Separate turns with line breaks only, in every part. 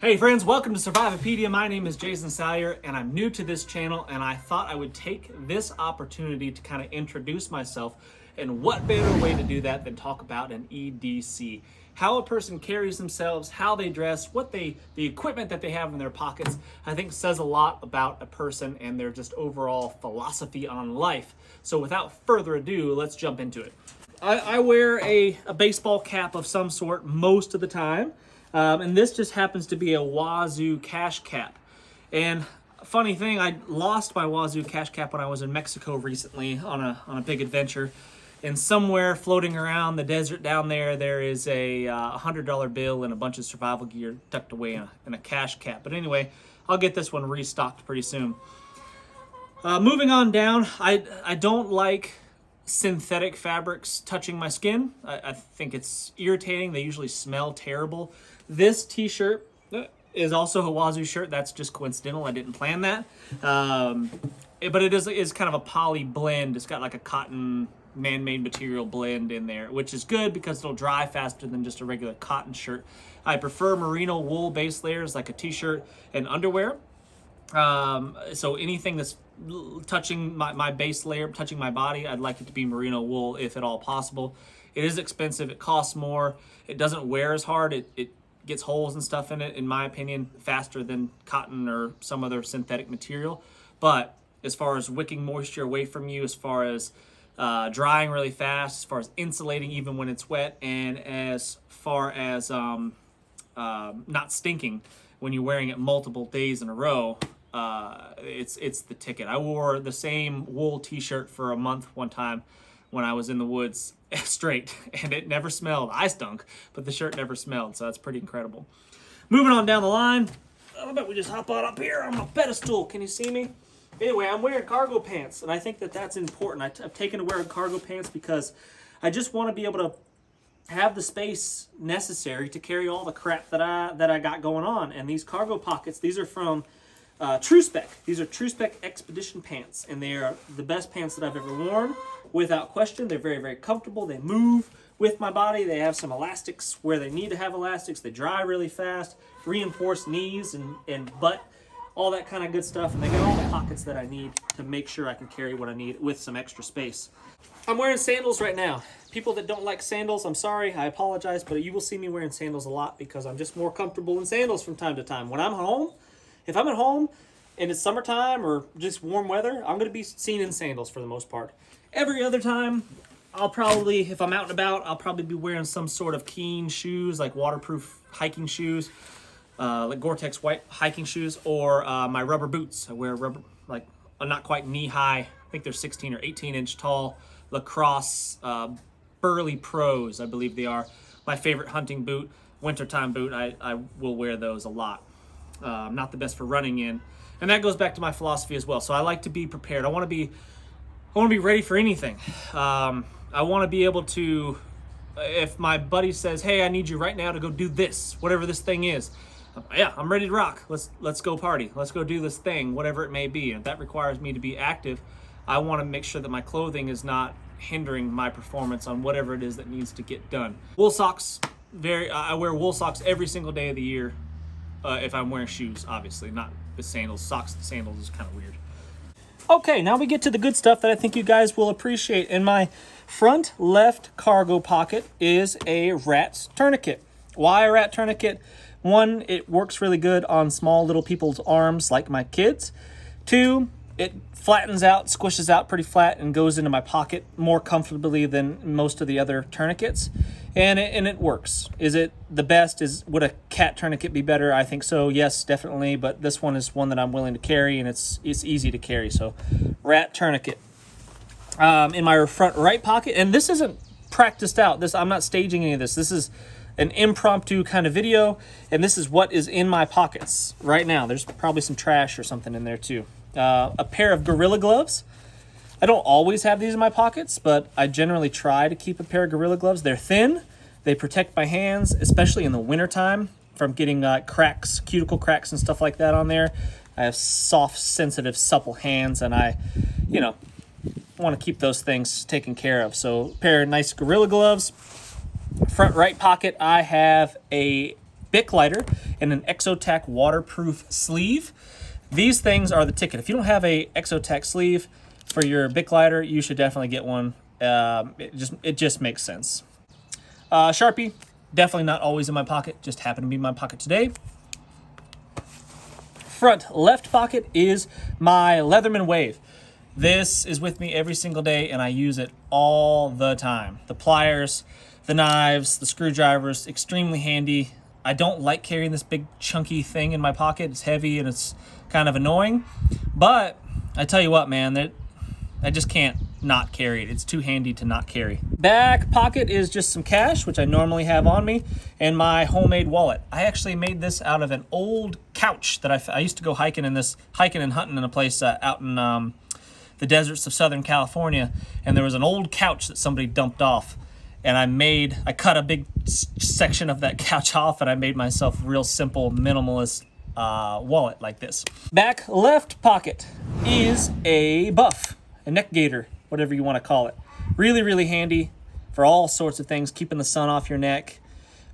Hey friends, welcome to Survivopedia. My name is Jason Salyer and I'm new to this channel, and I thought I would take this opportunity to kind of introduce myself, and what better way to do that than talk about an EDC. How a person carries themselves, how they dress, the equipment that they have in their pockets, I think says a lot about a person and their just overall philosophy on life. So without further ado, let's jump into it. I wear a baseball cap of some sort most of the time. And this just happens to be a Wazoo cash cap. And funny thing, I lost my Wazoo cash cap when I was in Mexico recently on a big adventure. And somewhere floating around the desert down there, there is a $100 bill and a bunch of survival gear tucked away in a cash cap. But anyway, I'll get this one restocked pretty soon. Moving on down, I don't like synthetic fabrics touching my skin. I think it's irritating. They usually smell terrible. This t-shirt is also a Wazoo shirt. That's just coincidental. I didn't plan that. But it is kind of a poly blend. It's got like a cotton man-made material blend in there, which is good because it'll dry faster than just a regular cotton shirt. I prefer merino wool base layers like a t-shirt and underwear. So anything that's touching my base layer, touching my body, I'd like it to be merino wool if at all possible. It is expensive. It costs more. It doesn't wear as hard. It gets holes and stuff in it, in my opinion, faster than cotton or some other synthetic material. But as far as wicking moisture away from you, as far as drying really fast, as far as insulating even when it's wet, and as far as not stinking when you're wearing it multiple days in a row, it's the ticket. I wore the same wool t-shirt for a month one time when I was in the woods straight, and it never smelled. I stunk, but the shirt never smelled, so that's pretty incredible. Moving on down the line, I bet we just hop on up here on my pedestal. Can you see me? Anyway, I'm wearing cargo pants, and I think that that's important. I've taken to wearing cargo pants because I just want to be able to have the space necessary to carry all the crap that I got going on. And these cargo pockets, these are from Truespec. These are Truespec Expedition pants, and they are the best pants that I've ever worn, without question. They're very, very comfortable. They move with my body. They have some elastics where they need to have elastics. They dry really fast, reinforced knees and butt, all that kind of good stuff. And they got all the pockets that I need to make sure I can carry what I need with some extra space. I'm wearing sandals right now. People that don't like sandals, I'm sorry, I apologize, but you will see me wearing sandals a lot because I'm just more comfortable in sandals from time to time. When I'm home, if I'm at home and it's summertime or just warm weather, I'm going to be seen in sandals for the most part. Every other time, I'll probably, if I'm out and about, I'll probably be wearing some sort of Keen shoes, like waterproof hiking shoes, like Gore-Tex white hiking shoes, or my rubber boots. I wear rubber, like not quite knee-high, I think they're 16 or 18-inch tall, lacrosse Burley Pros, I believe they are. My favorite hunting boot, wintertime boot. I will wear those a lot. Not the best for running in, and that goes back to my philosophy as well. So I like to be prepared. I want to be ready for anything. I want to be able to, if my buddy says, "Hey, I need you right now to go do this, whatever this thing is," yeah, I'm ready to rock. Let's go party. Let's go do this thing, whatever it may be. And if that requires me to be active, I want to make sure that my clothing is not hindering my performance on whatever it is that needs to get done. Wool socks, I wear wool socks every single day of the year. If I'm wearing shoes, obviously, not the sandals. Socks and sandals is kind of weird. Okay, now we get to the good stuff that I think you guys will appreciate. In my front left cargo pocket is a rat tourniquet. Why a rat tourniquet? One, it works really good on small little people's arms like my kids. Two, it flattens out, squishes out pretty flat, and goes into my pocket more comfortably than most of the other tourniquets. And it works. Is it the best? Would a cat tourniquet be better? I think so, yes, definitely. But this one is one that I'm willing to carry, and it's easy to carry. So, rat tourniquet. In my front right pocket, and this isn't practiced out. I'm not staging any of this. This is an impromptu kind of video, and this is what is in my pockets right now. There's probably some trash or something in there too. A pair of Gorilla Gloves. I don't always have these in my pockets, but I generally try to keep a pair of Gorilla Gloves. They're thin. They protect my hands, especially in the wintertime, from getting cracks, cuticle cracks and stuff like that on there. I have soft, sensitive, supple hands, and I, want to keep those things taken care of. So a pair of nice Gorilla Gloves. Front right pocket, I have a Bic lighter, and an Exotac waterproof sleeve. These things are the ticket. If you don't have a Exotac sleeve for your Bic lighter, you should definitely get one. It just makes sense. Sharpie, definitely not always in my pocket, just happened to be in my pocket today. Front left pocket is my Leatherman Wave. This is with me every single day, and I use it all the time. The pliers, the knives, the screwdrivers, extremely handy. I don't like carrying this big chunky thing in my pocket. It's heavy and it's kind of annoying, but I tell you what, man, I just can't not carry it. It's too handy to not carry. Back pocket is just some cash, which I normally have on me, and my homemade wallet. I actually made this out of an old couch that I used to go hiking and hunting in a place out in the deserts of Southern California, and there was an old couch that somebody dumped off, and I cut a big section of that couch off, and I made myself a real simple minimalist wallet like this. Back left pocket is a buff, a neck gaiter, whatever you want to call it. Really, really handy for all sorts of things, keeping the sun off your neck.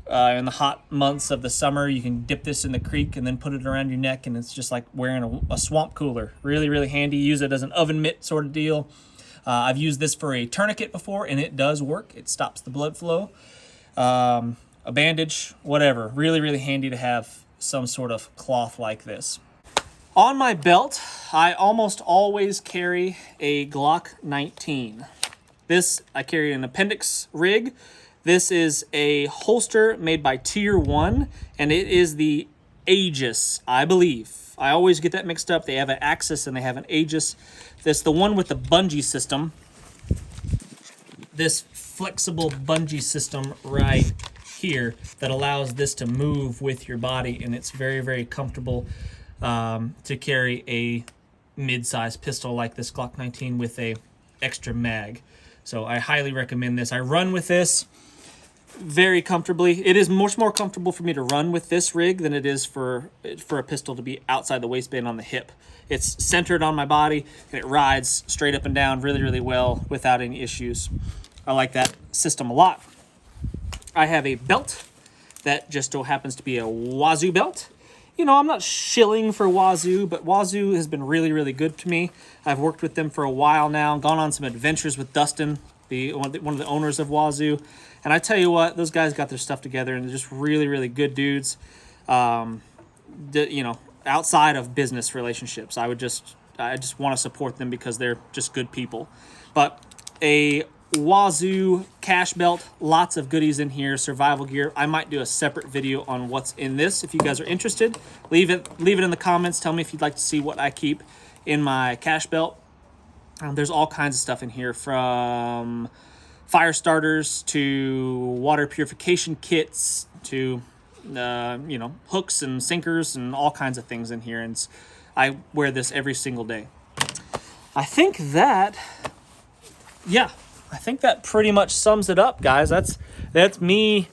In the hot months of the summer, you can dip this in the creek and then put it around your neck, and it's just like wearing a swamp cooler. Really, really handy. Use it as an oven mitt sort of deal. I've used this for a tourniquet before, and it does work. It stops the blood flow. A bandage, whatever. Really, really handy to have some sort of cloth like this. On my belt, I almost always carry a Glock 19. This, I carry an Appendix Rig. This is a holster made by Tier 1, and it is the Aegis, I believe. I always get that mixed up. They have an Axis and they have an Aegis. This the one with the bungee system. This flexible bungee system right here that allows this to move with your body, and it's very, very comfortable to carry a mid-size pistol like this Glock 19 with a extra mag. So I highly recommend this. I run with this very comfortably. It is much more comfortable for me to run with this rig than it is for a pistol to be outside the waistband on the hip. It's centered on my body, and it rides straight up and down really, really well without any issues. I like that system a lot. I have a belt that just so happens to be a Wazoo belt. You know, I'm not shilling for Wazoo, but Wazoo has been really, really good to me. I've worked with them for a while now, gone on some adventures with Dustin, one of the owners of Wazoo. And I tell you what, those guys got their stuff together, and they're just really, really good dudes. You know, outside of business relationships, I just want to support them because they're just good people. But a Wazoo cash belt, lots of goodies in here, survival gear. I might do a separate video on what's in this. If you guys are interested, leave it in the comments. Tell me if you'd like to see what I keep in my cash belt. There's all kinds of stuff in here, from fire starters to water purification kits to you know, hooks and sinkers and all kinds of things in here. And I wear this every single day. I think that pretty much sums it up, guys. That's me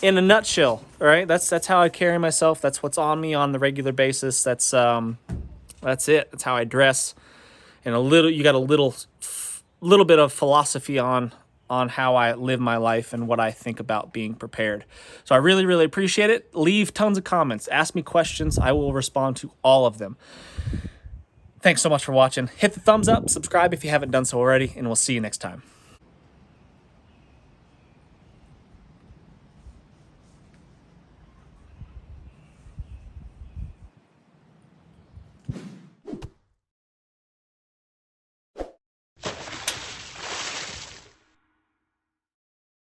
in a nutshell. All right, that's how I carry myself. That's what's on me on the regular basis. That's it. That's how I dress. And you got a little bit of philosophy on how I live my life and what I think about being prepared. So I really, really appreciate it. Leave tons of comments. Ask me questions. I will respond to all of them. Thanks so much for watching. Hit the thumbs up, subscribe if you haven't done so already, and we'll see you next time.